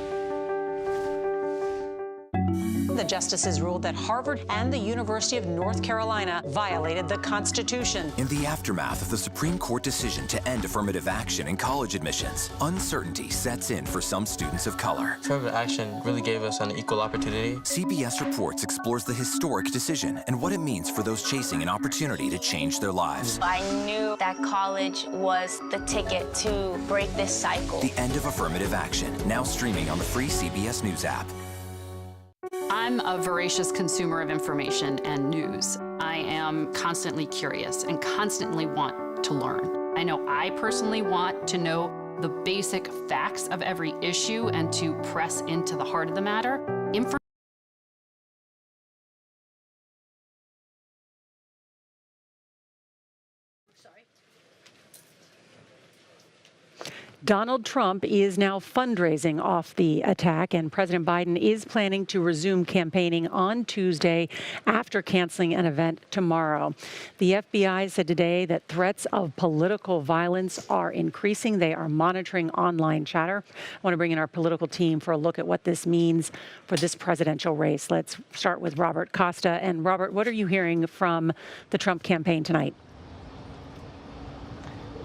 The justices ruled that Harvard and the University of North Carolina violated the Constitution. In the aftermath of the Supreme Court decision to end affirmative action in college admissions, uncertainty sets in for some students of color. Affirmative action really gave us an equal opportunity. CBS Reports explores the historic decision and what it means for those chasing an opportunity to change their lives. I knew that college was the ticket to break this cycle. The end of affirmative action, now streaming on the free CBS News app. I'm a voracious consumer of information and news. I am constantly curious and constantly want to learn. I know I personally want to know the basic facts of every issue and to press into the heart of the matter. Donald Trump is now fundraising off the attack, and President Biden is planning to resume campaigning on Tuesday after canceling an event tomorrow. The FBI said today that threats of political violence are increasing. They are monitoring online chatter. I want to bring in our political team for a look at what this means for this presidential race. Let's start with Robert Costa. And Robert, what are you hearing from the Trump campaign tonight?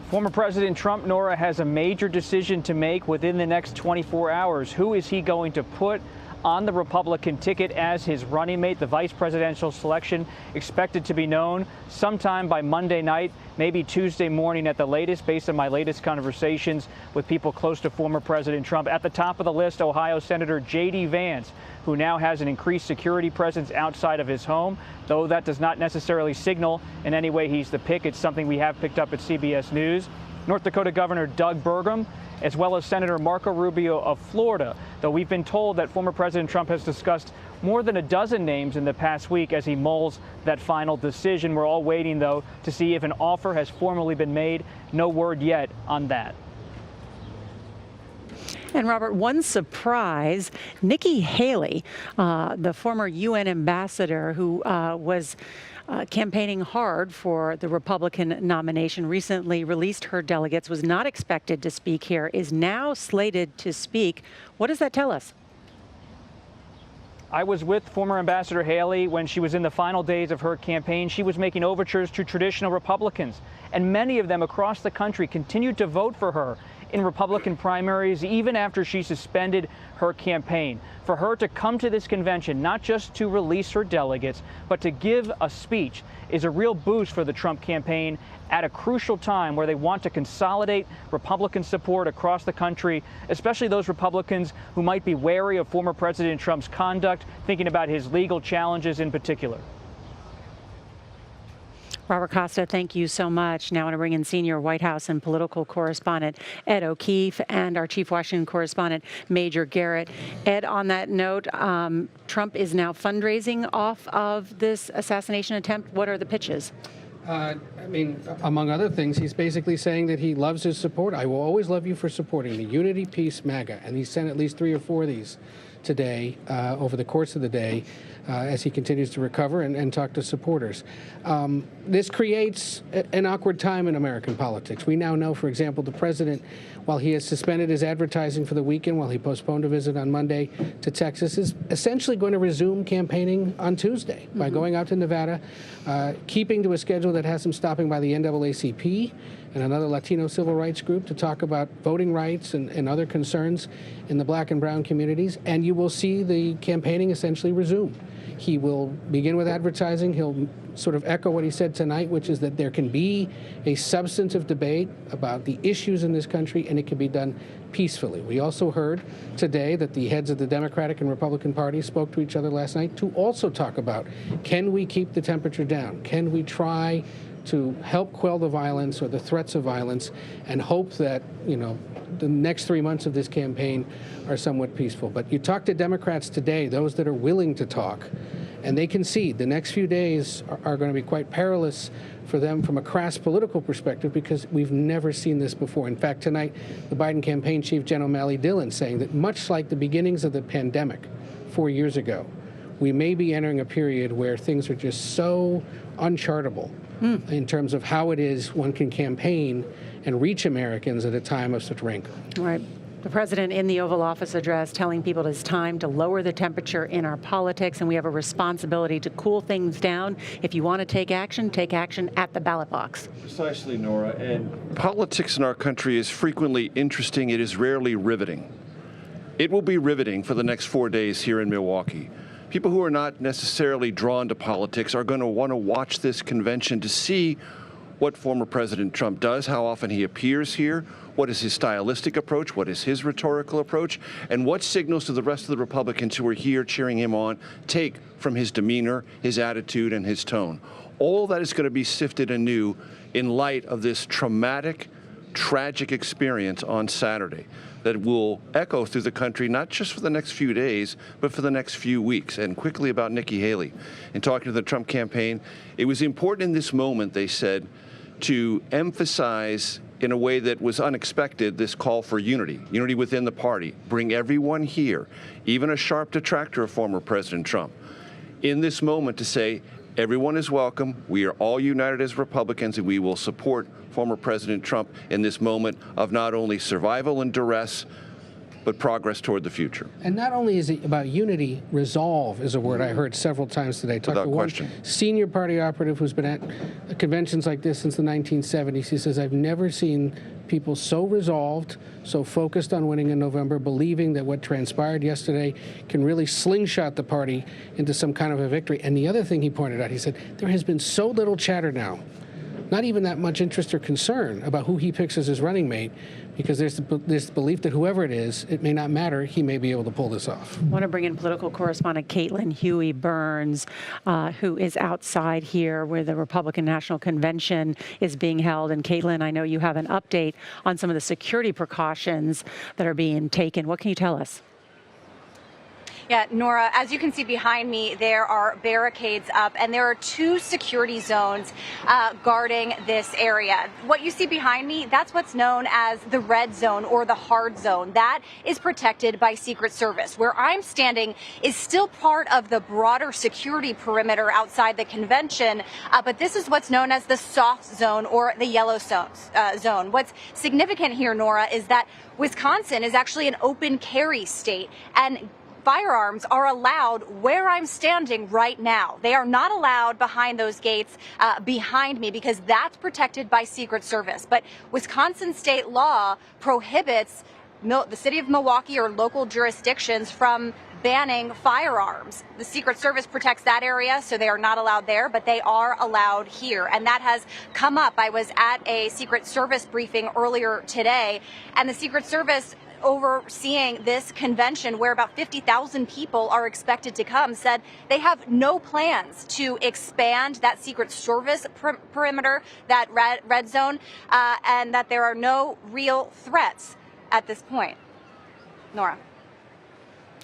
Former President Trump, Nora, has a major decision to make within the next 24 hours. Who is he going to put on the Republican ticket as his running mate? The vice presidential selection expected to be known sometime by Monday night, maybe Tuesday morning at the latest, based on my latest conversations with people close to former President Trump. At the top of the list, Ohio Senator J.D. Vance, who now has an increased security presence outside of his home, though that does not necessarily signal in any way he's the pick. It's something we have picked up at CBS News. North Dakota Governor Doug Burgum, as well as Senator Marco Rubio of Florida, though we've been told that former President Trump has discussed more than a dozen names in the past week as he mulls that final decision. We're all waiting, though, to see if an offer has formally been made. No word yet on that. And Robert, one surprise, Nikki Haley, the former UN ambassador who was campaigning hard for the Republican nomination, recently released her delegates, was not expected to speak here, is now slated to speak. What does that tell us? I was with former Ambassador Haley when she was in the final days of her campaign. She was making overtures to traditional Republicans, and many of them across the country continued to vote for her in Republican primaries, even after she suspended her campaign. For her to come to this convention, not just to release her delegates, but to give a speech, is a real boost for the Trump campaign at a crucial time where they want to consolidate Republican support across the country, especially those Republicans who might be wary of former President Trump's conduct, thinking about his legal challenges in particular. Robert Costa, thank you so much. Now I want to bring in senior White House and political correspondent Ed O'Keefe and our chief Washington correspondent, Major Garrett. Ed, on that note, Trump is now fundraising off of this assassination attempt. What are the pitches? I mean, among other things, he's basically saying that he loves his support. I will always love you for supporting me. Unity, peace, MAGA. And he sent at least 3 or 4 of these today over the course of the day as he continues to recover and talk to supporters. This creates an awkward time in American politics. We now know, for example, the president, while he has suspended his advertising for the weekend, while he postponed a visit on Monday to Texas, is essentially going to resume campaigning on Tuesday by going out to Nevada, keeping to a schedule that has him stopping by the NAACP and another Latino civil rights group to talk about voting rights and other concerns in the black and brown communities. And you will see the campaigning essentially resume. He will begin with advertising. He'll sort of echo what he said tonight, which is that there can be a substantive debate about the issues in this country, and it can be done peacefully. We also heard today that the heads of the Democratic and Republican parties spoke to each other last night to also talk about, can we keep the temperature down? Can we try to help quell the violence or the threats of violence and hope that, you know, the next 3 months of this campaign are somewhat peaceful. But you talk to Democrats today, those that are willing to talk, and they concede the next few days are going to be quite perilous for them from a crass political perspective because we've never seen this before. In fact, tonight, the Biden campaign chief, Jen O'Malley Dillon, saying that much like the beginnings of the pandemic 4 years ago, we may be entering a period where things are just so unchartable in terms of how it is one can campaign and reach Americans at a time of such rancor. Right. The president in the Oval Office address telling people it's time to lower the temperature in our politics, and we have a responsibility to cool things down. If you want to take action at the ballot box. Precisely, Nora. And politics in our country is frequently interesting. It is rarely riveting. It will be riveting for the next 4 days here in Milwaukee. People who are not necessarily drawn to politics are going to want to watch this convention to see what former President Trump does, how often he appears here, what is his stylistic approach, what is his rhetorical approach, and what signals do the rest of the Republicans who are here cheering him on take from his demeanor, his attitude, and his tone. All that is going to be sifted anew in light of this traumatic, tragic experience on Saturday that will echo through the country, not just for the next few days, but for the next few weeks. And quickly about Nikki Haley. In talking to the Trump campaign, it was important in this moment, they said, to emphasize in a way that was unexpected this call for unity within the party. Bring everyone here, even a sharp detractor of former President Trump, in this moment to say, everyone is welcome. We are all united as Republicans, and we will support former President Trump in this moment of not only survival and duress, but progress toward the future. And not only is it about unity, resolve is a word I heard several times today. Talked to one senior party operative who's been at conventions like this since the 1970s. He says, I've never seen people so resolved, so focused on winning in November, believing that what transpired yesterday can really slingshot the party into some kind of a victory. And the other thing he pointed out, he said, there has been so little chatter now, not even that much interest or concern about who he picks as his running mate, because there's this belief that whoever it is, it may not matter, he may be able to pull this off. I want to bring in political correspondent Caitlin Huey-Burns, who is outside here where the Republican National Convention is being held. And Caitlin, I know you have an update on some of the security precautions that are being taken. What can you tell us? Yeah, Nora, as you can see behind me, there are barricades up, and there are 2 security zones guarding this area. What you see behind me, that's what's known as the red zone or the hard zone. That is protected by Secret Service. Where I'm standing is still part of the broader security perimeter outside the convention, but this is what's known as the soft zone or the yellow zone. What's significant here, Nora, is that Wisconsin is actually an open carry state, and firearms are allowed where I'm standing right now. They are not allowed behind those gates behind me because that's protected by Secret Service. But Wisconsin state law prohibits the city of Milwaukee or local jurisdictions from banning firearms. The Secret Service protects that area, so they are not allowed there, but they are allowed here. And that has come up. I was at a Secret Service briefing earlier today, and the Secret Service overseeing this convention where about 50,000 people are expected to come said they have no plans to expand that Secret Service perimeter, that red zone, and that there are no real threats at this point. Nora.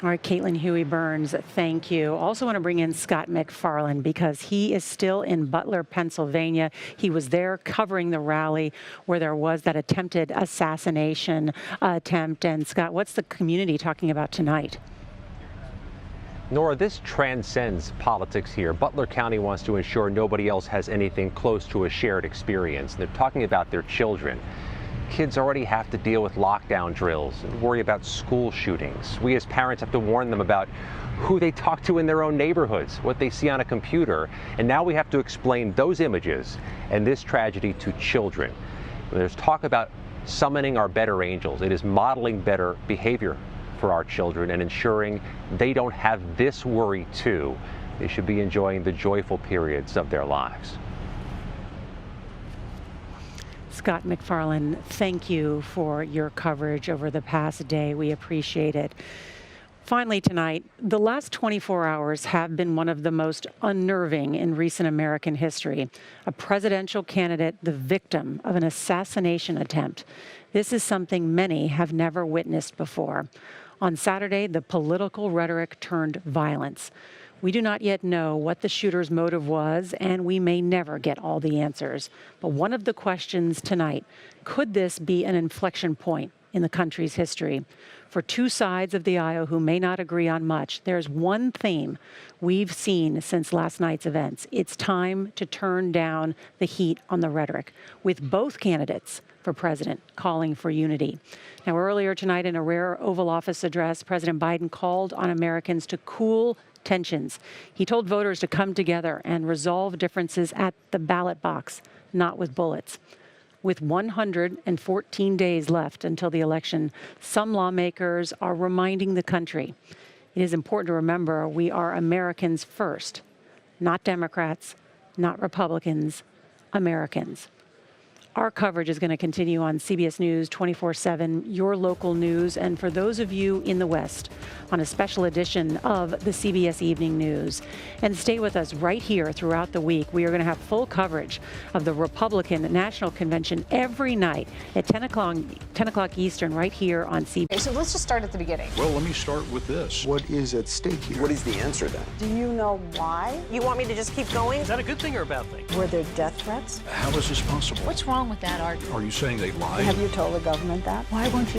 All right, Caitlin Huey-Burns, thank you. Also want to bring in Scott McFarland because he is still in Butler, Pennsylvania. He was there covering the rally where there was that attempted assassination attempt. And Scott, what's the community talking about tonight? Nora, this transcends politics here. Butler County wants to ensure nobody else has anything close to a shared experience. And they're talking about their children. Kids already have to deal with lockdown drills and worry about school shootings. We as parents have to warn them about who they talk to in their own neighborhoods, what they see on a computer. And now we have to explain those images and this tragedy to children. There's talk about summoning our better angels. It is modeling better behavior for our children and ensuring they don't have this worry too. They should be enjoying the joyful periods of their lives. Scott McFarland, thank you for your coverage over the past day. We appreciate it. Finally tonight, the last 24 hours have been one of the most unnerving in recent American history. A presidential candidate, the victim of an assassination attempt. This is something many have never witnessed before. On Saturday, the political rhetoric turned violence. We do not yet know what the shooter's motive was, and we may never get all the answers. But one of the questions tonight, could this be an inflection point in the country's history? For 2 sides of the aisle who may not agree on much, there's one theme we've seen since last night's events. It's time to turn down the heat on the rhetoric, with both candidates for president calling for unity. Now, earlier tonight in a rare Oval Office address, President Biden called on Americans to cool tensions. He told voters to come together and resolve differences at the ballot box, not with bullets. With 114 days left until the election, some lawmakers are reminding the country it is important to remember we are Americans first, not Democrats, not Republicans, Americans. Our coverage is going to continue on CBS News 24/7, your local news, and for those of you in the West, on a special edition of the CBS Evening News. And stay with us right here throughout the week. We are going to have full coverage of the Republican National Convention every night at 10 o'clock Eastern right here on CBS. So let's just start at the beginning. Well, let me start with this. What is at stake here? What is the answer then? Do you know why? You want me to just keep going? Is that a good thing or a bad thing? Were there death threats? How is this possible? What's wrong with that argument? Are you saying they lied? Have you told the government that? Why won't you